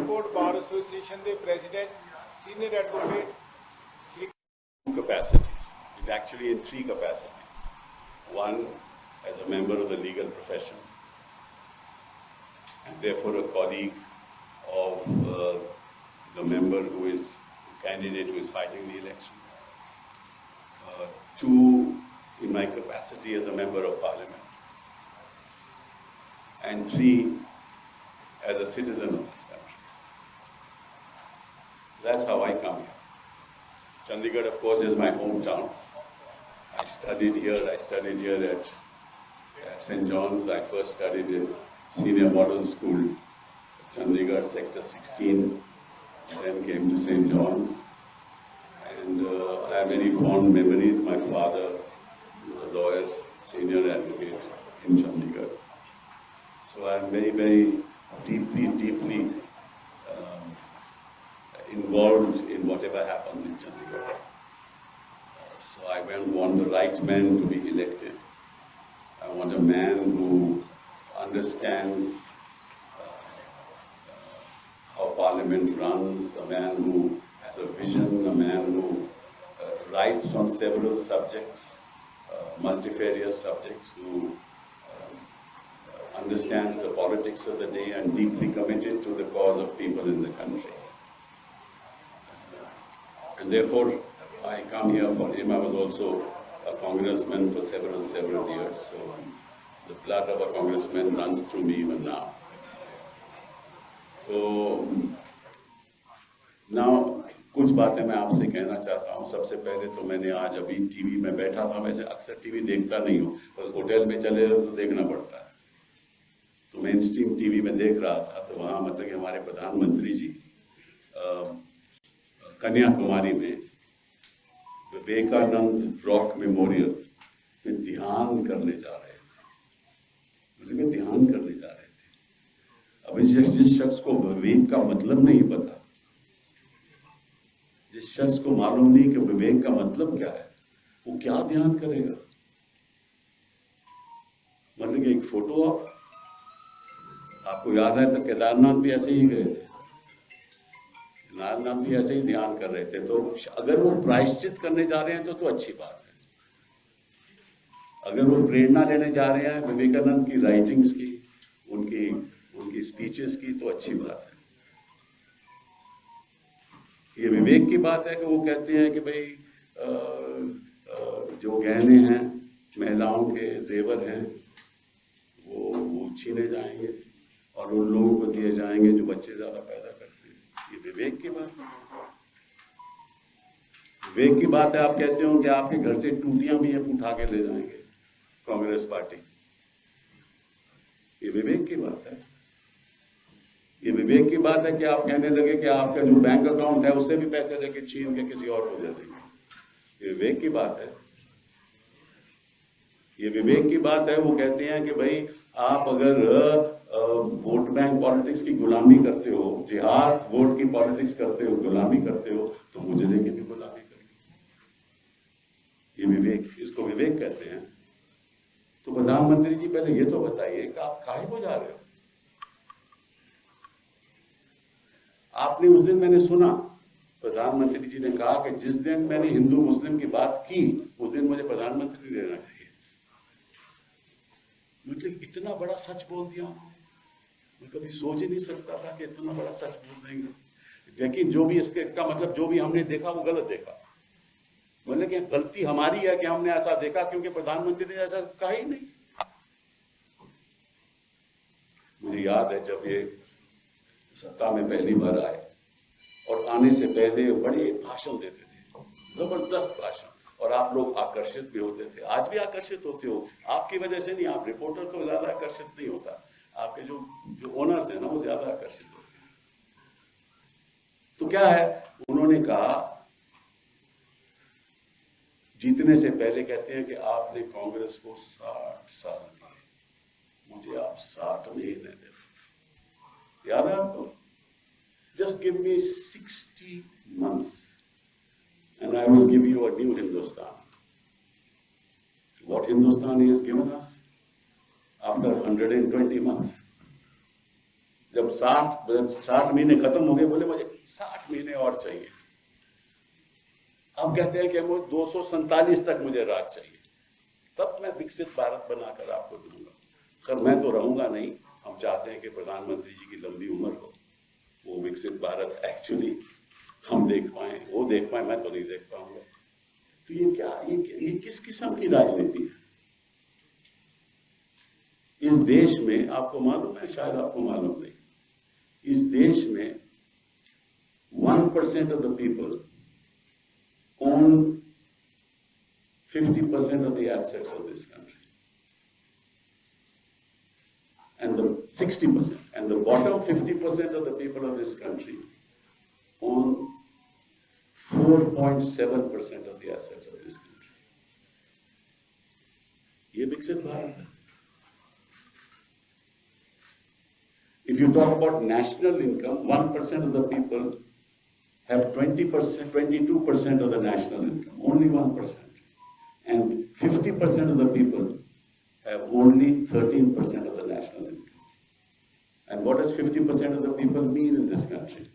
Pਠਾਨਕੋਟ Bar Association the President, Senior Advocate. Capacities. It's actually in three capacities. One, as a member of the legal profession, and therefore a colleague of the member who is candidate who is fighting the election. Two, in my capacity as a member of parliament. And three, as a citizen of this country. That's how I come here. Chandigarh, of course, is my hometown. I studied here at St. John's. I first studied in Senior Model School, Chandigarh, Sector 16, then came to St. John's. And I have many fond memories. My father was a lawyer, senior advocate in Chandigarh. So I'm very, very deeply involved in whatever happens in Chandigarh. So I want the right man to be elected. I want a man who understands how Parliament runs, a man who has a vision, a man who writes on several subjects, multifarious subjects, who understands the politics of the day and deeply committed to the cause of people in the country. And therefore, I come here for him. I was also a congressman for several years, so the blood of a congressman runs through me even now. So, now, कुछ बातें मैं आपसे कहना चाहता हूँ. सबसे पहले तो मैंने आज अभी टीवी में बैठा था. वैसे अक्सर टीवी देखता नहीं हूँ, पर होटल में चले तो देखना पड़ता है. तो मेन स्ट्रीम टीवी में देख रहा था, तो वहाँ मतलब कि हमारे प्रधानमंत्री जी कन्याकुमारी में विवेकानंद रॉक मेमोरियल में ध्यान करने जा रहे थे. मतलब ध्यान करने जा रहे थे. अभी जिस शख्स को विवेक का मतलब नहीं पता, जिस शख्स को मालूम नहीं कि विवेक का मतलब क्या है, वो क्या ध्यान करेगा. मतलब कि एक फोटो आपको याद है तो केदारनाथ भी ऐसे ही गए थे, केदारनाथ भी ऐसे ही ध्यान कर रहे थे. तो अगर वो प्रायश्चित करने जा रहे हैं तो अच्छी बात है. अगर वो प्रेरणा लेने जा रहे हैं विवेकानंद की राइटिंग्स की, उनकी स्पीचेस की, तो अच्छी बात है. ये विवेक की बात है कि वो कहते हैं कि भाई जो गहने हैं, महिलाओं के जेवर हैं, वो छीने जाएंगे और उन लोगों को दिए जाएंगे जो बच्चे ज्यादा पैदा करते हैं. ये विवेक की बात है. विवेक की बात है आप कहते हो कि आपके घर से टूटियां भी उठा के ले जाएंगे कांग्रेस पार्टी. ये विवेक की बात है. ये विवेक की बात है कि आप कहने लगे कि आपका जो बैंक अकाउंट है उससे भी पैसे लेके छीन के किसी और को दे देंगे. ये विवेक की बात है. ये विवेक की बात है. वो कहते हैं कि भाई आप अगर वोट बैंक पॉलिटिक्स की गुलामी करते हो, जिहाद वोट की पॉलिटिक्स करते हो, गुलामी करते हो, तो मुझे लेके भी गुलामी करिए. ये विवेक, इसको विवेक कहते हैं. तो प्रधानमंत्री जी पहले ये तो बताइए कि आप काहे को जा रहे हो. आपने उस दिन, मैंने सुना प्रधानमंत्री जी ने कहा कि जिस दिन मैंने हिंदू मुस्लिम की बात की उस दिन मुझे प्रधानमंत्री रहना चाहिए. मतलब इतना बड़ा सच बोल दिया उन्होंने. मैं कभी सोच ही नहीं सकता था कि इतना बड़ा सच बोल देंगे. लेकिन जो भी इसका मतलब जो भी हमने देखा वो गलत देखा. मतलब कि गलती हमारी है कि हमने ऐसा देखा, क्योंकि प्रधानमंत्री ने ऐसा कहा ही नहीं. मुझे याद है जब ये सत्ता में पहली बार आए और आने से पहले बड़े भाषण देते थे, जबरदस्त भाषण, और आप लोग आकर्षित भी होते थे. आज भी आकर्षित होते हो. आपकी वजह से नहीं, आप रिपोर्टर तो ज्यादा आकर्षित नहीं होता, आपके जो ओनर्स हैं ना वो ज्यादा आकर्षित होते हैं. तो क्या है, उन्होंने कहा जीतने से पहले, कहते हैं कि आपने कांग्रेस को 60 साल दिए, मुझे आप 60 महीने दे. याद है आपको? Just give me 60 months and I will give you a new Hindustan. What Hindustan he has given us after 120 months. जब 60 महीने खत्म हो गए, बोले मुझे 60 महीने और चाहिए। अब कहते हैं कि मुझे 247 तक मुझे राज चाहिए, तब मैं विकसित भारत बनाकर आपको दूंगा। खैर मैं तो रहूंगा नहीं, हम चाहते हैं कि प्रधानमंत्री जी की लंबी उम्र हो, वो विकसित भारत एक्चुअली हम देख पाए, वो देख पाए, मैं तो नहीं देख पाऊंगा। तो ये क्या, ये किस किस्म की राजनीति है? इस देश में आपको मालूम है, शायद आपको मालूम नहीं, इस देश में 1% of the people own 50% of the assets of this country, and the 60%, and the bottom 50% of the people of this country own 4.7% of the assets of this country. ये विकसित भारत है। If you talk about national income, 1% of the people have 20%, 22% of the national income, only 1%. And 50% of the people have only 13% of the national income. And what does 50% of the people mean in this country?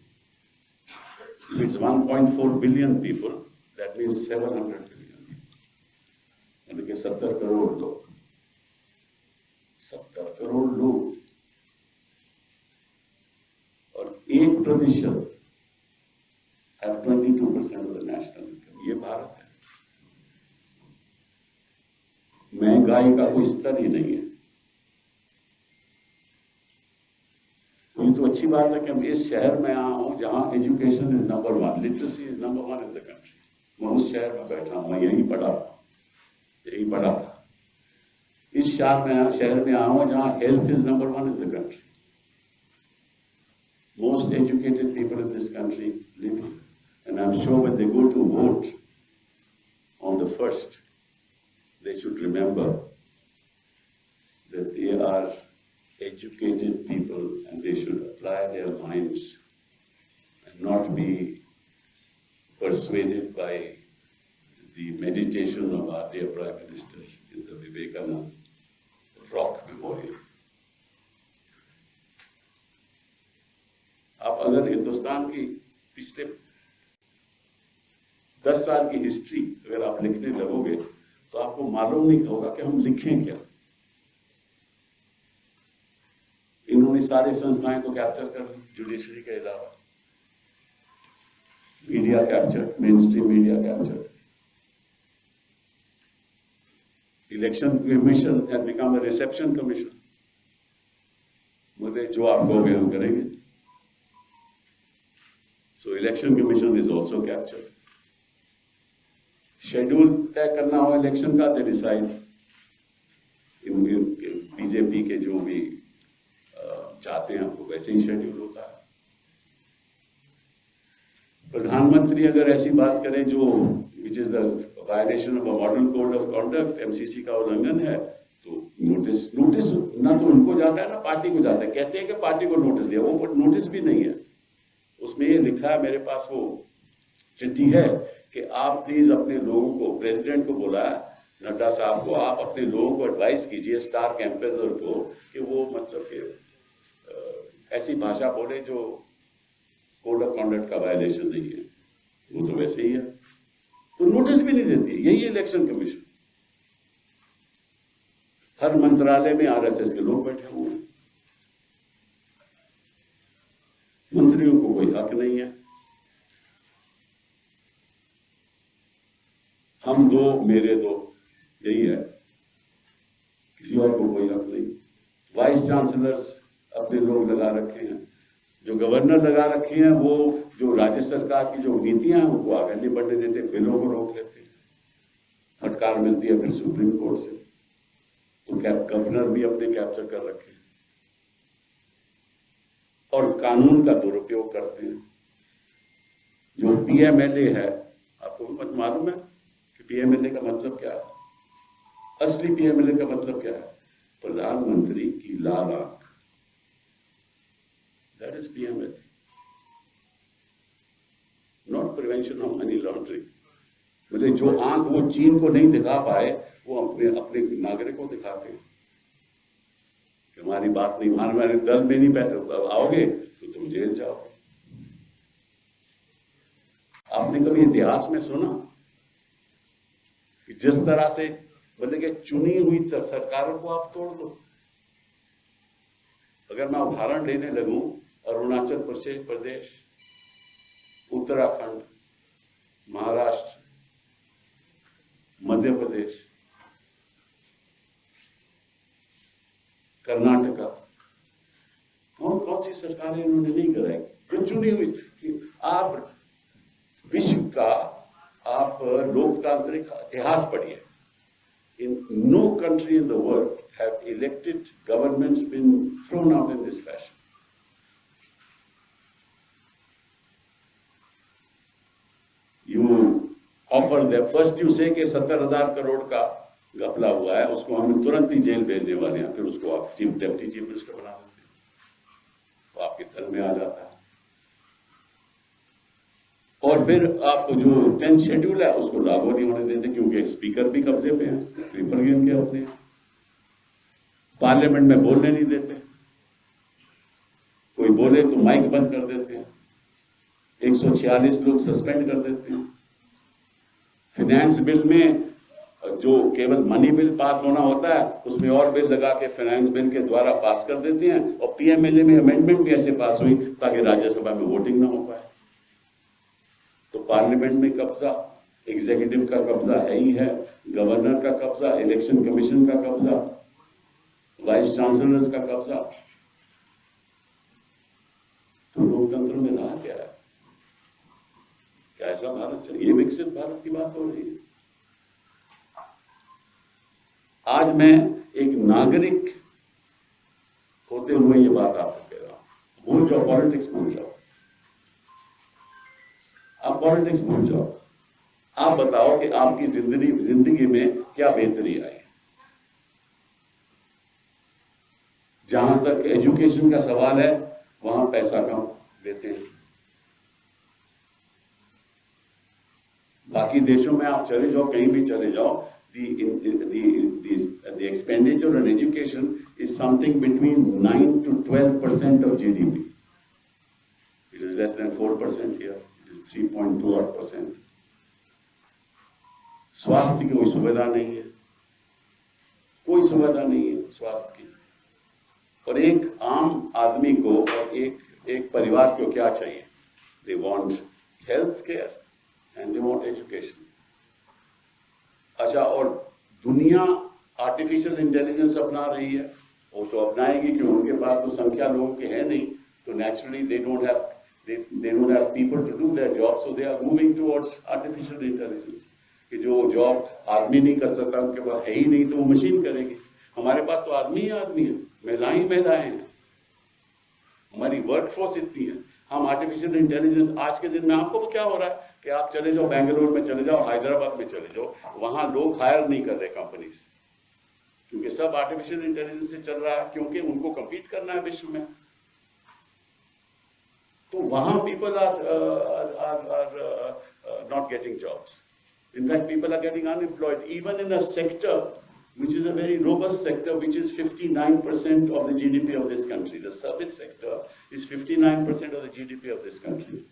If it's 1.4 billion people, that means 700 billion people. यानी कि 70 करोड़ लोग, 70 करोड़ लोग, और 1% have 22% of the national income. ये भारत है। महंगाई का कोई स्तर ही नहीं है। ये तो अच्छी बात है कि हम इस शहर में आया हूं जहां education is number 1, literacy is number 1 in the country. मैं उस शहर में बैठा हूं, मैं यहीं पढ़ा था। इस शहर में आया हूं जहां health is number 1 in the country. Most educated people in this country live here. And I'm sure when they go to vote on the 1st, they should remember that they are educated people and they should apply their minds and not be persuaded by the meditation of our dear Prime Minister in the Vivekananda Rock Memorial. आप अगर हिंदुस्तान की पिछले 10 साल की history अगर आप लिखने लगोगे तो आपको मालूम नहीं होगा कि हम लिखें क्या। इन्होंने सारी संस्थाएं को कैप्चर कर ली, जुडिशरी के अलावा media capture, main stream media capture. Election commission has become a reception commission. बोले जो आप कहोगे हम करेंगे। So election commission is also captured. Schedule तय करना हो इलेक्शन का, they decide. बीजेपी के जो भी चाहते हैं वो वैसे ही शेड्यूल होता है। प्रधानमंत्री अगर ऐसी बात करें जो which is the violation of a model code of conduct, MCC का उल्लंघन है, तो नोटिस ना तो उनको जाता है ना पार्टी को जाता है। कहते हैं कि पार्टी को नोटिस दिया, वो नोटिस भी नहीं है। उसमें ये लिखा है, मेरे पास वो चिट्ठी है कि आप प्लीज अपने लोगों को, प्रेसिडेंट को बोला नड्डा साहब को, आप अपने लोगों को एडवाइस कीजिए, स्टार कैंपेनर को, कि वो मतलब कि ऐसी भाषा बोले जो कोड ऑफ कॉन्डक्ट का वायलेशन नहीं है। वो तो वैसे ही है, तो नोटिस भी नहीं देती। यही इलेक्शन कमीशन। हर मंत्रालय में आरएसएस के लोग बैठे हुए हैं। मंत्रियों को कोई हक नहीं है। हम दो मेरे दो, यही है, किसी और को कोई हक नहीं। वाइस चांसलर्स अपने लोग लगा रखे हैं, जो गवर्नर लगा रखे हैं वो जो राज्य सरकार की जो नीतियां हैं उनको आगे नहीं बढ़ने देते, बिलों को रोक लेते हैं। फटकार मिलती है फिर सुप्रीम कोर्ट से, तो गवर्नर भी अपने कैप्चर कर रखे हैं और कानून का दुरुपयोग करते हैं। जो पीएमएलए है, आपको मत मालूम है कि पीएमएलए का मतलब क्या है? असली पीएमएलए का मतलब क्या है? प्रधानमंत्री की लाल आंख। That is PMLA, not prevention of money laundering. मतलब जो आंख वो चीन को नहीं दिखा पाए वो अपने नागरिकों को दिखाते हैं तुम्हारी बात नहीं, हमारे दल में नहीं आओगे तो तुम जेल जाओगे। आपने कभी इतिहास में सुना कि जिस तरह से मतलब कि चुनी हुई सरकारों को आप तोड़ दो? अगर मैं उदाहरण लेने लगूं, अरुणाचल प्रदेश, उत्तराखंड, महाराष्ट्र, मध्य प्रदेश, कर्नाटका, कौन कौन सी सरकारें इन्होंने नहीं कराई? जो चुनी हुई। आप विश्व का आप लोकतांत्रिक इतिहास पढ़िए। In no country in the world have elected governments been thrown out in this fashion. You offer them, first you say कि 70,000 करोड़ का घपला हुआ है, उसको हम तुरंत ही जेल भेजने वाले हैं, फिर उसको आप डेप्टी चीफ मिनिस्टर बना देते हैं, तो आपके दल में आ जाता है। और फिर आपको जो 10th शेड्यूल है उसको लागू नहीं होने देते, क्योंकि स्पीकर भी कब्जे पे हैं, ट्रिपल गेम के होते हैं, पार्लियामेंट में बोलने नहीं देते, कोई बोले तो माइक बंद कर देते हैं, 146 लोग सस्पेंड कर देते हैं। फाइनेंस बिल में जो केवल मनी बिल पास होना होता है, उसमें और बिल लगा के फाइनेंस बिल के द्वारा पास कर देते हैं, और पीएमएलए में अमेंडमेंट भी ऐसे पास हुई ताकि राज्यसभा में वोटिंग ना हो पाए। तो पार्लियामेंट में कब्जा, एग्जीक्यूटिव का कब्जा है ही है, गवर्नर का कब्जा, इलेक्शन कमीशन का कब्जा, वाइस चांसलर्स का कब्जा। तो लोकतंत्र में रहा क्या है? क्या ऐसा भारत चाहिए? ये विकसित भारत की बात हो रही है। आज मैं एक नागरिक होते हुए ये बात आपको कह रहा हूं। भूल जाओ पॉलिटिक्स, भूल जाओ, आप पॉलिटिक्स भूल जाओ। आप बताओ कि आपकी जिंदगी में क्या बेहतरी आई। जहां तक एजुकेशन का सवाल है, वहां पैसा कम देते हैं। बाकी देशों में आप चले जाओ, कहीं भी चले जाओ, the expenditure on education is something between 9 to 12% of GDP. It is less than 4% here. 3.2%। स्वास्थ्य की कोई सुविधा नहीं है, कोई सुविधा नहीं है स्वास्थ्य की। और एक आम आदमी को और एक परिवार को क्या चाहिए? They want health care and they want education. अच्छा, और दुनिया आर्टिफिशियल इंटेलिजेंस अपना रही है, वो तो अपनाएगी कि उनके पास तो संख्या लोगों की है नहीं, तो naturally they don't have people to do their job, so they are moving towards artificial intelligence। कि जो जॉब आदमी नहीं कर सकता, उनके पास है ही नहीं, तो वो मशीन करेगी। हमारे पास तो आदमी ही आदमी है, महिलाएं ही महिलाएं हैं, हमारी वर्कफोर्स इतनी है। हम आर्टिफिशियल इंटेलिजेंस, आज के दिन में आपको क्या हो रहा है कि आप चले जाओ बेंगलोर में, चले जाओ हैदराबाद में, चले जाओ, वहां लोग हायर नहीं कर रहे कंपनीज, क्योंकि सब आर्टिफिशियल इंटेलिजेंस से चल रहा है, क्योंकि उनको कम्पीट करना है विश्व में। तो वहां people are not getting jobs. In fact, people are getting unemployed, even in a sector which is a very robust sector, which is 59% of the GDP of this country. The service sector is 59% of the GDP of this country.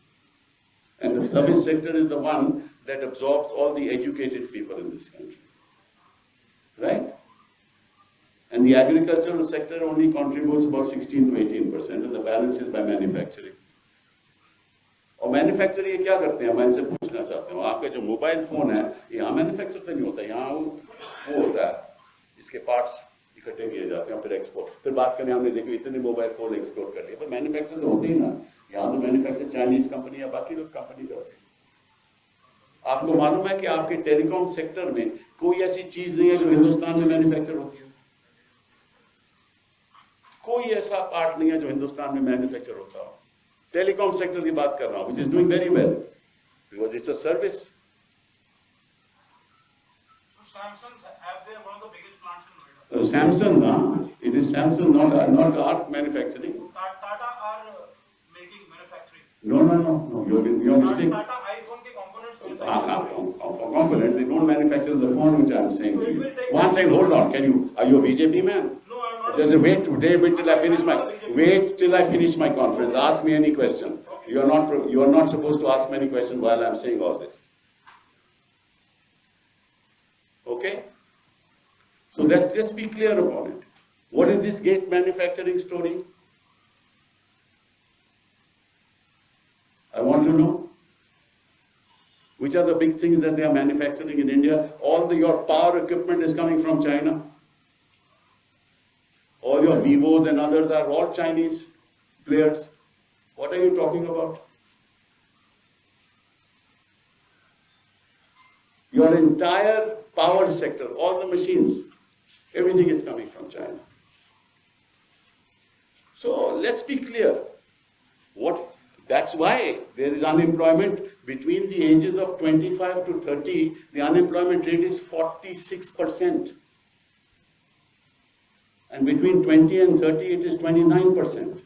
And the service sector is the one that absorbs all the educated people in this country. Right? And the agricultural sector only contributes about 16 to 18%, and the balance is by manufacturing. और manufacture ये क्या करते हैं, मैं इनसे पूछना चाहता हूँ। आपका जो मोबाइल फोन है, यहाँ मैन्युफैक्चर तो नहीं होता, यहाँ वो होता है, इसके पार्ट्स इकट्ठे किए जाते हैं, फिर एक्सपोर्ट। फिर बात करें, हमने देखो इतने मोबाइल फोन एक्सपोर्ट कर लिए, पर मैन्युफैक्चर तो होते ही ना। यहाँ तो मैन्युफैक्चर चाइनीज कंपनी या बाकी लोग कंपनी करते हैं। आपको मालूम है कि आपके टेलीकॉम सेक्टर में कोई ऐसी चीज नहीं है जो हिंदुस्तान में मैन्युफैक्चर होती है। कोई ऐसा पार्ट नहीं है जो हिंदुस्तान में मैन्युफैक्चर होता हो। टेलीकॉम सेक्टर की बात कर रहा हूं, which is doing very well because it's a service. So Samsung have they one of the biggest plants in Noida? Samsung, it is Samsung, not art manufacturing. Tata are manufacturing. No. You're mistaken. Tata iPhone के components. Component. They don't manufacture the phone, which I'm saying to you. One second, hold on. Are you a BJP man? No, I'm not. Just wait till I finish my conference. Ask me any question. You are not supposed to ask me any question while I'm saying all this. Okay? So let's be clear about it. What is this gate manufacturing story? I want to know. Which are the big things that they are manufacturing in India? All your power equipment is coming from China. All your Vivos and others are all Chinese players. What are you talking about? Your entire power sector, all the machines, everything is coming from China. So let's be clear. That's why there is unemployment between the ages of 25 to 30. The unemployment rate is 46%. And between 20 and 30, it is 29%.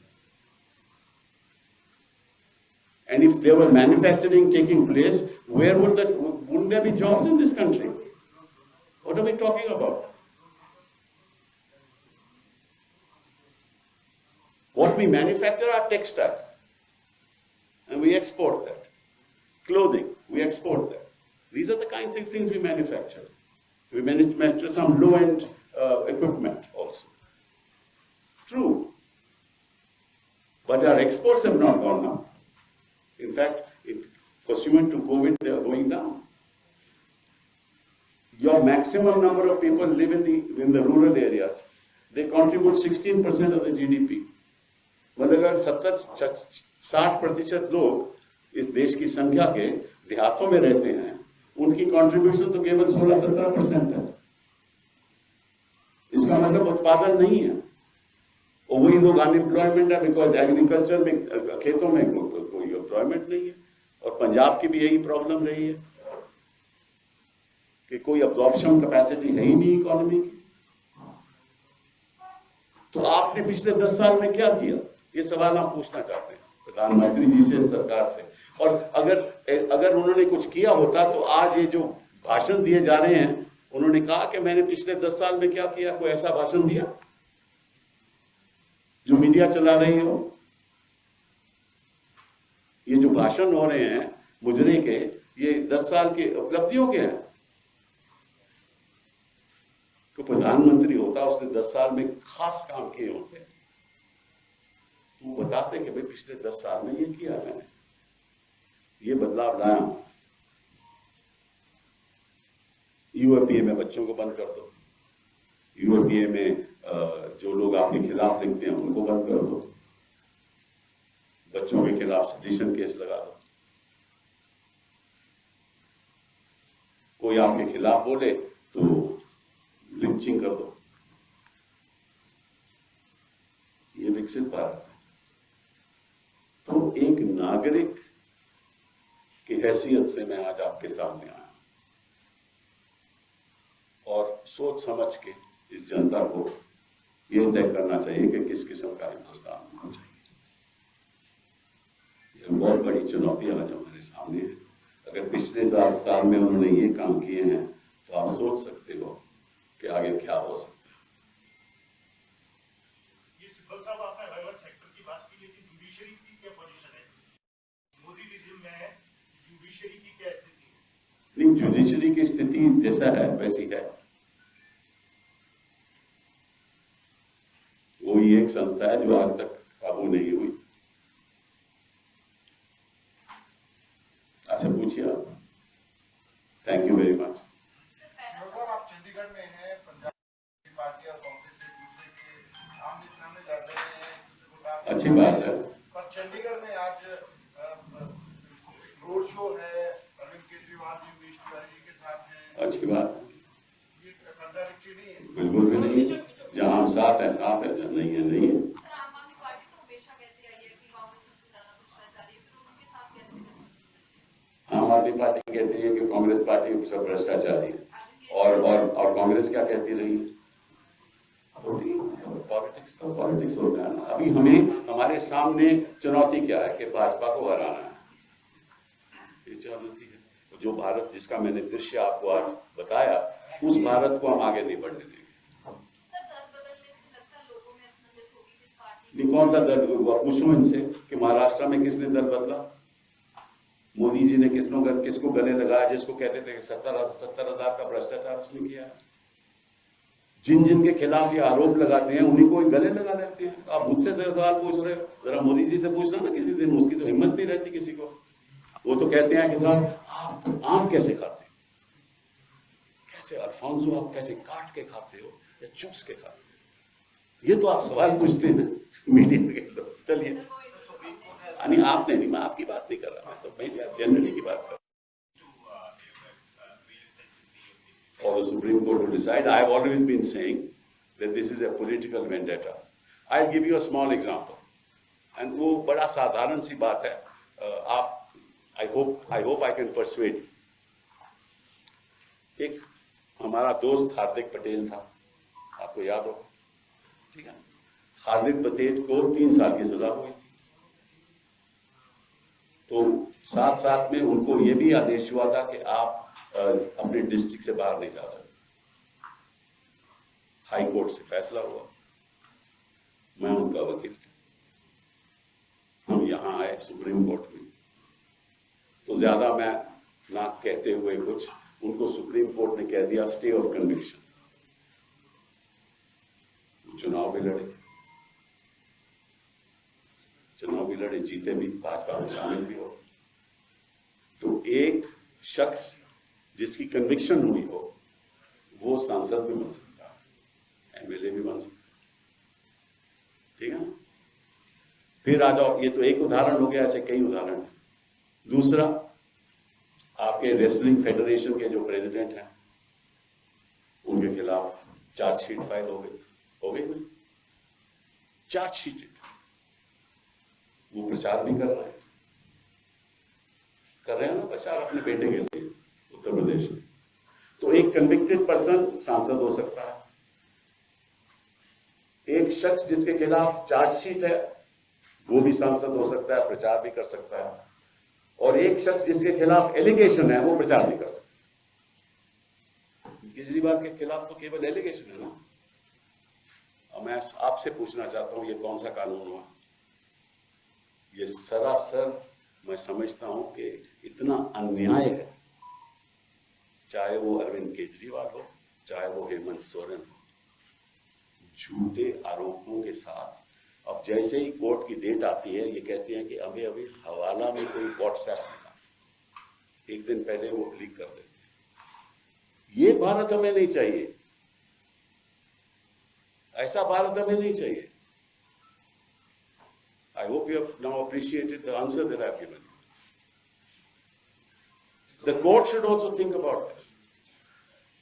And if there were manufacturing taking place, wouldn't there be jobs in this country? What are we talking about? What we manufacture are textiles. And we export that. Clothing, we export that. These are the kinds of things we manufacture. We manufacture some low-end equipment also. True. But our exports have not gone up. In fact, pursuant to COVID, they are going down. Your maximum number of people live in the rural areas. They contribute 16% of the GDP. मतलब अगर 60% लोग इस देश की संख्या के देहातों में रहते हैं, उनकी कंट्रीब्यूशन तो केवल 16-17% है। इसका मतलब उत्पादन नहीं है। और वही लोग अनएम्प्लॉयमेंट है, बिकॉज एग्रीकल्चर में, खेतों में कोई एम्प्लॉयमेंट नहीं है। और पंजाब की भी यही प्रॉब्लम रही है कि कोई अब्जॉर्प्शन कैपेसिटी है ही नहीं इकोनॉमी की। तो आपने पिछले 10 साल में क्या किया? ये सवाल हम पूछना चाहते हैं प्रधानमंत्री जी से, सरकार से। और अगर उन्होंने कुछ किया होता तो आज ये जो भाषण दिए जा रहे हैं, उन्होंने कहा कि मैंने पिछले 10 साल में क्या किया, कोई ऐसा भाषण दिया जो मीडिया चला रही हो? ये जो भाषण हो रहे हैं मुजरे के, ये 10 साल के उपलब्धियों के हैं। तो प्रधानमंत्री होता, उसने 10 साल में खास काम किए होते, तो बताते कि भाई पिछले 10 साल में ये किया मैंने, ये बदलाव लाया हूं। यूएपीए में बच्चों को बंद कर दो, यूएपीए में जो लोग आपके खिलाफ लिखते हैं उनको बंद कर दो, बच्चों के खिलाफ सेडिशन केस लगा दो। कोई आपके खिलाफ बोले तो लिंचिंग कर दो। ये विकसित भारत है। तो एक नागरिक की हैसियत से मैं आज आपके सामने आया और सोच समझ के इस जनता को ये तय करना चाहिए कि किस किस्म का हिंदुस्तान होना चाहिए। ये बहुत बड़ी चुनौती आज हमारे सामने है। अगर पिछले 10 साल में उन्होंने ये काम किए हैं तो आप सोच सकते हो कि आगे क्या हो सकता है। नहीं, जुडिशरी की स्थिति जैसा है वैसी है। वही एक संस्था है जो आज तक काबू नहीं हुई। अच्छा, पूछिए आप। Thank you very much. आप चंडीगढ़ में हैं, पंजाब की पार्टी और कांग्रेस एक दूसरे के आमने सामने लड़ रहे हैं, अच्छी बात है। पर चंडीगढ़ में आज रोड शो है, अरविंद केजरीवाल जी मीश तिवारी के साथ हैं। अच्छी बात। ये कंट्राडिक्टरी नहीं है? बिल्कुल भी नहीं है। जहां हम साथ है साथ है, जहां नहीं है नहीं है। आम आदमी पार्टी तो हमेशा कहती आई है कि कांग्रेस सबसे ज्यादा भ्रष्टाचारी है, फिर उनके साथ कैसे करते हैं? आम आदमी पार्टी कहती है कि कांग्रेस पार्टी सब भ्रष्टाचारी है, और कांग्रेस क्या कहती रही है? तो पॉलिटिक्स तो पॉलिटिक्स होता है ना। अभी हमारे सामने चुनौती क्या है कि भाजपा को हराना है, ये चुनौती है। जो भारत जिसका मैंने दृश्य आपको आज बताया, उस भारत को हम आगे नहीं बढ़ने देंगे। सर, दल बदलने से लगता है लोगों नहीं, कौन सा दल? पूछो इनसे कि महाराष्ट्र में किसने दल बदला, मोदी जी ने किसको गले लगाया, जिसको कहते थे कि 70,000 का भ्रष्टाचार उसने किया। जिन जिन के खिलाफ ये आरोप लगाते हैं उन्हीं को गले लगा लेते हैं। आप मुझसे सवाल पूछ रहे हो, जरा मोदी जी से पूछना ना किसी दिन, उसकी तो हिम्मत नहीं रहती किसी को। वो तो कहते हैं कि साहब आप आम कैसे खाते हो, कैसे अल्फांसो आप कैसे काट के खाते हो या चूस के खाते हो, ये तो आप सवाल पूछते हैं मीडिया के लोग। चलिए, नहीं आपने नहीं, मैं आपकी बात नहीं कर रहा, मैं तो मैं जनरली की बात कर रहा हूँ। For the Supreme Court to decide. I have always been saying that this is a political vendetta. I'll give you a small example, and वो बड़ा साधारण सी बात है। आप I hope I can persuade you. एक हमारा दोस्त हार्दिक पटेल था, आपको याद हो, ठीक है? हार्दिक पटेल को 3 साल की सजा हुई थी, तो साथ साथ में उनको ये भी आदेश हुआ था कि आप अपने डिस्ट्रिक्ट से बाहर नहीं जा सकते। हाई कोर्ट से फैसला हुआ, मैं उनका वकील था, हम यहां आए सुप्रीम कोर्ट में, तो ज्यादा मैं ना कहते हुए कुछ, उनको सुप्रीम कोर्ट ने कह दिया स्टे ऑफ कन्विक्शन। चुनाव भी लड़े, जीते भी, भाजपा में शामिल भी हो। तो एक शख्स जिसकी कन्विक्शन हुई हो वो सांसद भी बन सकता है, एमएलए भी बन सकता है, ठीक है ना? फिर आ जाओ, ये तो एक उदाहरण हो गया, ऐसे कई उदाहरण हैं। दूसरा, आपके रेसलिंग फेडरेशन के जो प्रेसिडेंट हैं उनके खिलाफ चार्जशीट फाइल हो गई ना, चार्जशीट, वो प्रचार भी कर रहे हैं ना प्रचार अपने बेटे के लिए उत्तर प्रदेश में। तो एक कन्विक्टेड पर्सन सांसद हो सकता है, एक शख्स जिसके खिलाफ चार्जशीट है वो भी सांसद हो सकता है, प्रचार भी कर सकता है, और एक शख्स जिसके खिलाफ एलिगेशन है वो प्रचार नहीं कर सकता। केजरीवाल के खिलाफ तो केवल एलिगेशन है ना। और मैं आपसे पूछना चाहता हूं, ये कौन सा कानून हुआ? ये सरासर मैं समझता हूं कि इतना अन्याय है, चाहे वो अरविंद केजरीवाल हो, चाहे वो हेमंत सोरेन हो, झूठे आरोपों के साथ। अब जैसे ही कोर्ट की डेट आती है, ये कहते हैं कि अभी हवाला में कोई व्हाट्सएप मिला, एक दिन पहले वो क्लिक कर देते हैं। ये भारत हमें नहीं चाहिए, ऐसा भारत हमें नहीं चाहिए। I hope you have now appreciated the answer that I have given you. The court should also think about this.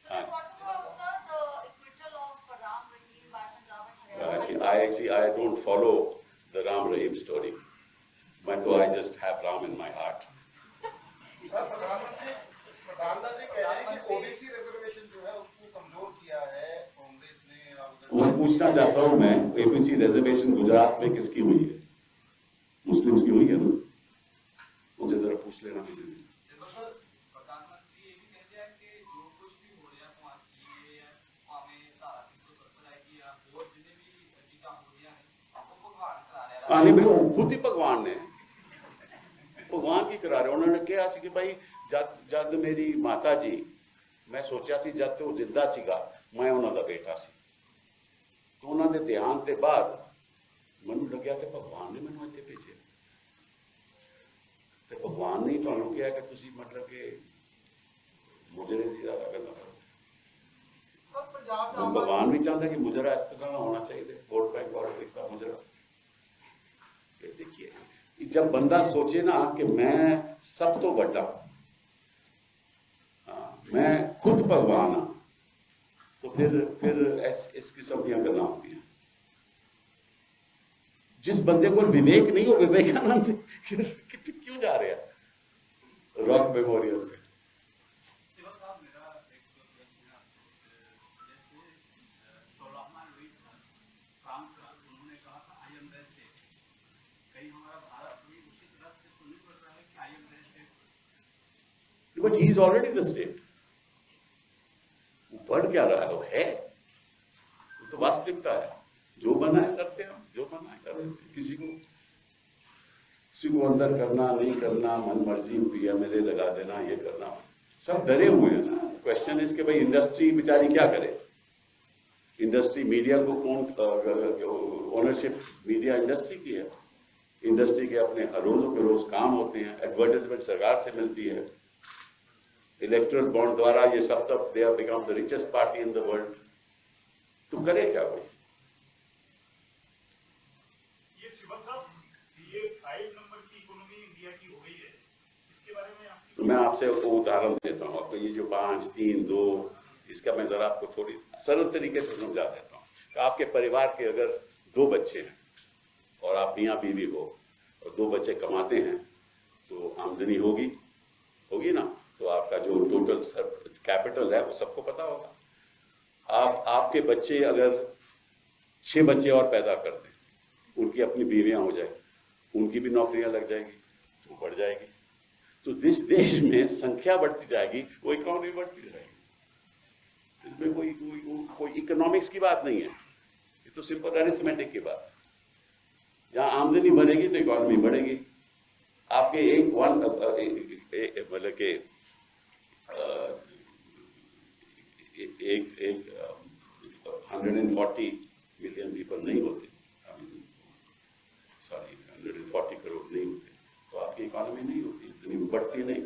What about the acquittal of Ram Rahim by Punjab and I don't follow the Ram Rahim story. I just have Ram in my heart. प्रधानमंत्री कह रहे हैं कि OBC reservation जो है उसको कमजोर किया है कांग्रेस ने। वो पूछना चाहता हूं मैं, ओबीसी रिजर्वेशन गुजरात में किसकी हुई है? मुस्लिम्स की हुई है ना? मुझे जरा पूछ लेना किसी दिन। प्रधानमंत्री ये भी कहते हैं कि जो कुछ भी हो रहा है वहाँ की हमें धारा 370 आएगी या और जितने भी चीजें हो रही हैं आपको भगवान करा रहे हैं। नहीं भाई, खुद ही भगवान की करा रहे। उन्होंने कहा कि भाई जद मेरी माता जी, मैं सोचा सी जद तो जिंदा सीगा मैं उन्होंने बेटा सी, तो उन्होंने देहांत के बाद मैनू लग्या कि भगवान ने मैनू इत्थे भेजे, तो भगवान ने तुहानू कहा कि तुसीं मतलब कि मुजरे की ज्यादा गल्लां करो। भगवान भी चाहता कि मुजरा इस तरह होना चाहिए, वोट बैंक पॉलिटिक्स का मुजरा। ये देखिए, जब बंदा सोचे ना कि मैं सब तो बड़ा, मैं खुद भगवान हाँ, तो फिर इस किस्म की गल्लां होंदियां। जिस बंदे को विवेक नहीं हो, विवेकानंद क्यों जा रहे हैं रॉक मेमोरियल पे? But he is already the state. वो बढ़ क्या रहा है? वो है, वो तो वास्तविकता है, जो बना है करते हैं। जो मना करे, किसी को अंदर करना नहीं करना, मन मर्जी PMLA लगा देना, ये करना, सब डरे हुए हैं ना। क्वेश्चन इज कि भाई इंडस्ट्री बेचारी क्या करे? इंडस्ट्री, मीडिया को कौन, ओनरशिप मीडिया इंडस्ट्री की है। इंडस्ट्री के अपने रोजों के रोज काम होते हैं, एडवर्टाइजमेंट सरकार से मिलती है, इलेक्ट्रल बॉन्ड द्वारा ये सब तक they have become the richest party in the world. तो करे क्या भाई? ये शिवम साहब, ये 5 नंबर की इकोनॉमी इंडिया की हो गई है, इसके बारे में आप? तो मैं आपसे उदाहरण देता हूँ आपको। ये जो 5, 3, 2, इसका मैं जरा आपको थोड़ी सरल तरीके से समझा देता हूँ। तो आपके परिवार के अगर 2 बच्चे हैं और आप मियाँ बीवी हो और 2 बच्चे कमाते हैं, तो आमदनी होगी ना। तो आपका जो टोटल कैपिटल है वो सबको पता होगा। आपके बच्चे अगर 6 बच्चे और पैदा कर दें, उनकी अपनी बीवियां हो जाए, उनकी भी नौकरियां लग जाएगी, तो बढ़ जाएगी। तो जिस देश में संख्या बढ़ती जाएगी वो इकोनॉमी बढ़ती जाएगी। इसमें कोई इकोनॉमिक्स की बात नहीं है, ये तो सिंपल अरिथमेटिक की बात है। जहां आमदनी बढ़ेगी तो इकोनॉमी बढ़ेगी। आपके मतलब के 140 मिलियन पीपल नहीं होते, सॉरी 140 करोड़ नहीं होते, तो आपकी इकोनॉमी नहीं होती, इतनी बढ़ती नहीं।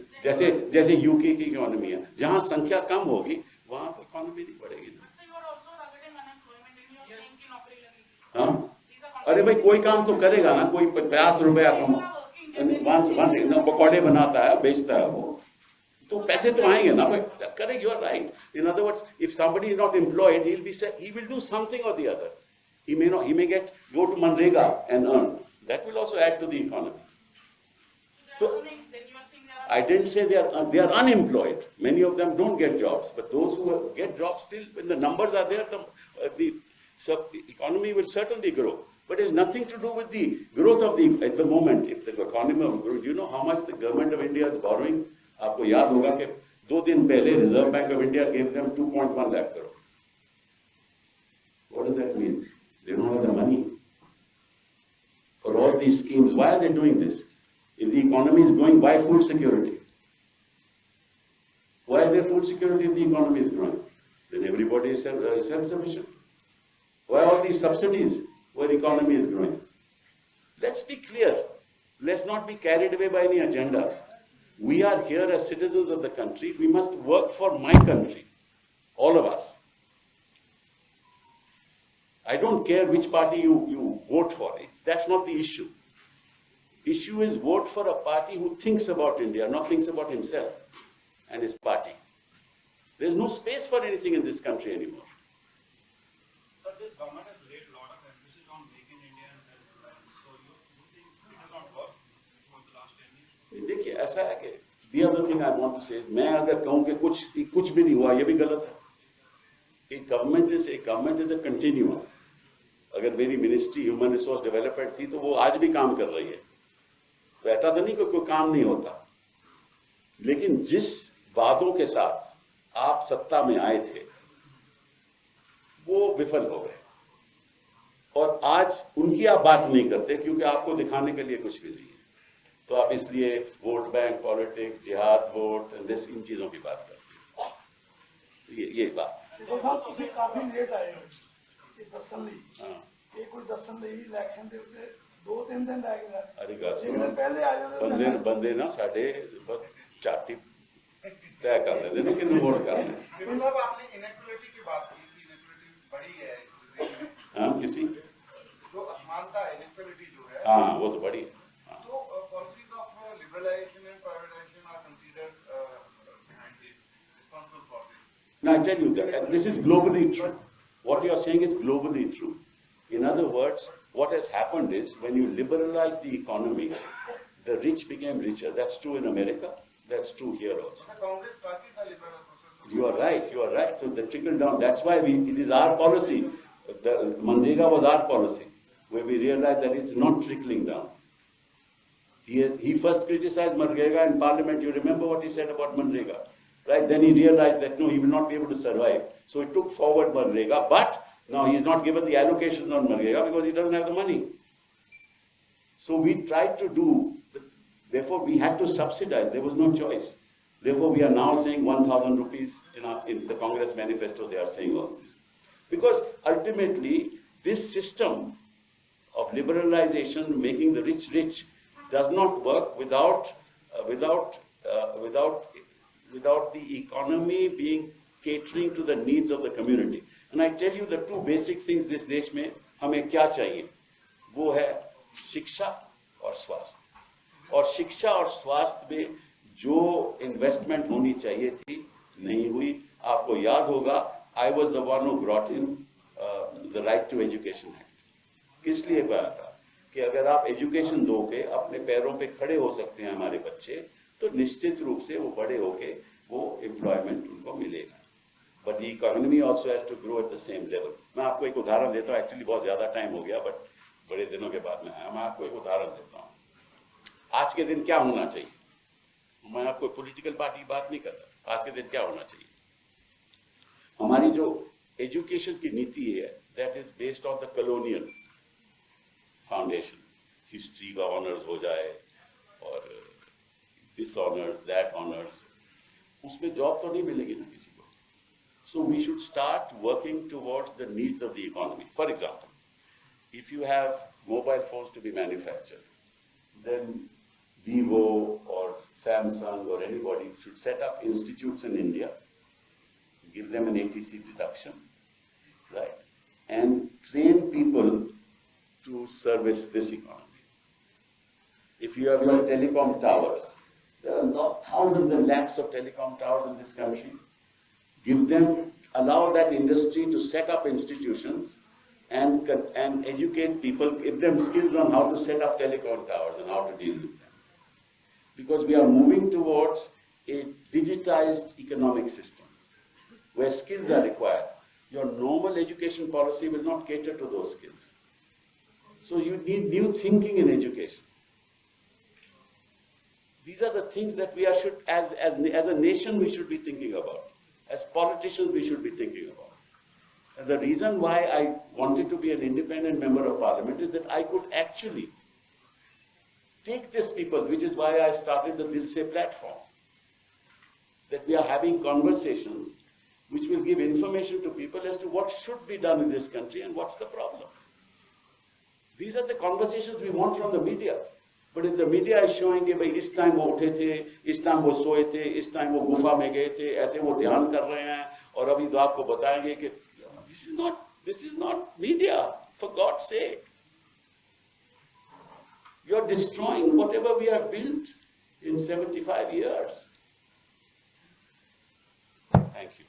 जैसे यूके की इकोनॉमी है, जहां संख्या कम होगी वहां तो इकोनॉमी नहीं बढ़ेगी। हाँ, अरे भाई कोई काम तो करेगा ना, कोई 50 रुपया पकौड़े बनाता है, बेचता है, वो तो पैसे तो आएंगे ना भाई। Correct, you are right. In other words, if somebody is not employed, he will do something or the other. He may go to Manrega and earn. That will also add to the economy. So I didn't say they are unemployed. Many of them don't get jobs, but those who get jobs still, when the numbers are there, the economy will certainly grow. But it has nothing to do with the growth of at the moment. If the economy will grow, do you know how much the government of India is borrowing? आपको याद होगा कि 2 दिन पहले reserve bank of India gave them 2.1 lakh crore. What does that mean? They don't have the money for all these schemes. Why are they doing this? If the economy is growing, why food security? Why is there food security if the economy is growing? Then everybody is self-sufficient. Why all these subsidies where the economy is growing? Let's be clear. Let's not be carried away by any agendas. We are here as citizens of the country. We must work for my country, all of us. I don't care which party you vote for. That's not the issue. Issue is vote for a party who thinks about India, not thinks about himself and his party. There's no space for anything in this country anymore. But this government has laid a lot of emphasis on Make in India and self-reliance. So you think it has not worked for the last 10 years? देखिए, ऐसा है कि the other thing I want to say is, मैं अगर कहूँ कि कुछ भी नहीं हुआ, ये भी गलत है। एक गवर्नमेंट इज a continuum. अगर मेरी मिनिस्ट्री ह्यूमन रिसोर्स डेवलपमेंट थी तो वो आज भी काम कर रही है, तो ऐसा तो नहीं कि कोई काम नहीं होता। लेकिन जिस वादों के साथ आप सत्ता में आए थे वो विफल हो गए, और आज उनकी आप बात नहीं करते क्योंकि आपको दिखाने के लिए कुछ भी नहीं है। तो आप इसलिए वोट बैंक पॉलिटिक्स, जिहाद वोट, इन चीजों की बात करते हैं। ये बात ਤੁਸੀਂ ਕਾਫੀ ਲੇਟ ਆਏ ਹੋ ਇਹ ਦੱਸਣ ਲਈ। ਇਹ ਕੋਈ ਦੱਸਣ ਲਈ ਇਲੈਕਸ਼ਨ ਦੇ ਉੱਤੇ 2-3 ਦਿਨ ਲੱਗ ਗਏ। अरे ਗੱਲ ਜਿਹੜੇ ਪਹਿਲੇ ਆ ਜਾਂਦੇ ਬੰਦੇ ਨਾ ਸਾਡੇ ਚਾਟੀ तय कर लेते हैं कि वोट करना है। साहब, आपने इनइक्वालिटी की बात की कि इनइक्वालिटी बढ़ी है, हाँ, किसी जो असमानता है, इनइक्वालिटी जो है, हाँ वो तो बड़ी है। तो policies of liberalisation and privatisation are considered behind this, responsible for this. Now I tell you that this is globally true. What you are saying is globally true. In other words, what has happened is when you liberalize the economy, the rich became richer. That's true in America. That's true here also. The Congress started the liberal process. You are right. You are right. So the trickle down. That's why it is our policy. The Manrega was our policy, where we realized that it's not trickling down. He first criticized Manrega in Parliament. You remember what he said about Manrega, right? Then he realized that no, he will not be able to survive. So he took forward Manrega, but Now he's not given the allocations on Manrega because he doesn't have the money. So we tried to do, therefore we had to subsidize, there was no choice. Therefore we are now saying 1,000 rupees in the Congress manifesto, they are saying all this. Because ultimately this system of liberalization, making the rich rich, does not work without the economy being catering to the needs of the community. And I tell you the two basic things this देश में हमें क्या चाहिए, वो है शिक्षा और स्वास्थ्य. और शिक्षा और स्वास्थ्य में जो इन्वेस्टमेंट होनी चाहिए थी नहीं हुई. आपको याद होगा, I was the one who brought in the Right to Education Act. किस लिए कहा था कि अगर आप एजुकेशन दोगे, अपने पैरों पे खड़े हो सकते हैं हमारे बच्चे, तो निश्चित रूप से वो बड़े होके वो एम्प्लॉयमेंट उनको मिलेगा. But the economy also has to grow at the same level. मैं आपको एक उदाहरण देता हूँ. एक्चुअली बहुत ज्यादा टाइम हो गया, बट बड़े दिनों के बाद में आया. मैं आपको एक उदाहरण देता हूँ. आज के दिन क्या होना चाहिए? मैं आपको पॉलिटिकल पार्टी की बात नहीं कर रहा. आज के दिन क्या होना चाहिए? हमारी जो एजुकेशन की नीति है, that is based on the colonial foundation. History का ऑनर्स हो जाए और दिस ऑनर्स, दैट ऑनर्स, उसमें जॉब तो नहीं मिलेगी ना किसी को. So we should start working towards the needs of the economy. For example, if you have mobile phones to be manufactured, then Vivo or Samsung or anybody should set up institutes in India, give them an ATC deduction, right, and train people to service this economy. If you have your telecom towers, there are thousands and lakhs of telecom towers in this country. Give them, allow that industry to set up institutions and educate people, give them skills on how to set up telecom towers and how to deal with them. Because we are moving towards a digitized economic system where skills are required. Your normal education policy will not cater to those skills. So you need new thinking in education. These are the things that we are as a nation we should be thinking about. As politicians we should be thinking about. And the reason why I wanted to be an independent member of parliament is that I could actually take these people, which is why I started the Dil Se platform. That we are having conversations which will give information to people as to what should be done in this country and what's the problem. These are the conversations we want from the media. But if the media is showing कि भाई इस time वो उठे थे, इस time वो सोए थे, इस टाइम वो गुफा में गए थे, ऐसे वो ध्यान कर रहे हैं, और अभी तो आपको बताएंगे कि this is not media, for God's sake. You're destroying whatever we have built in 75 years. Thank you.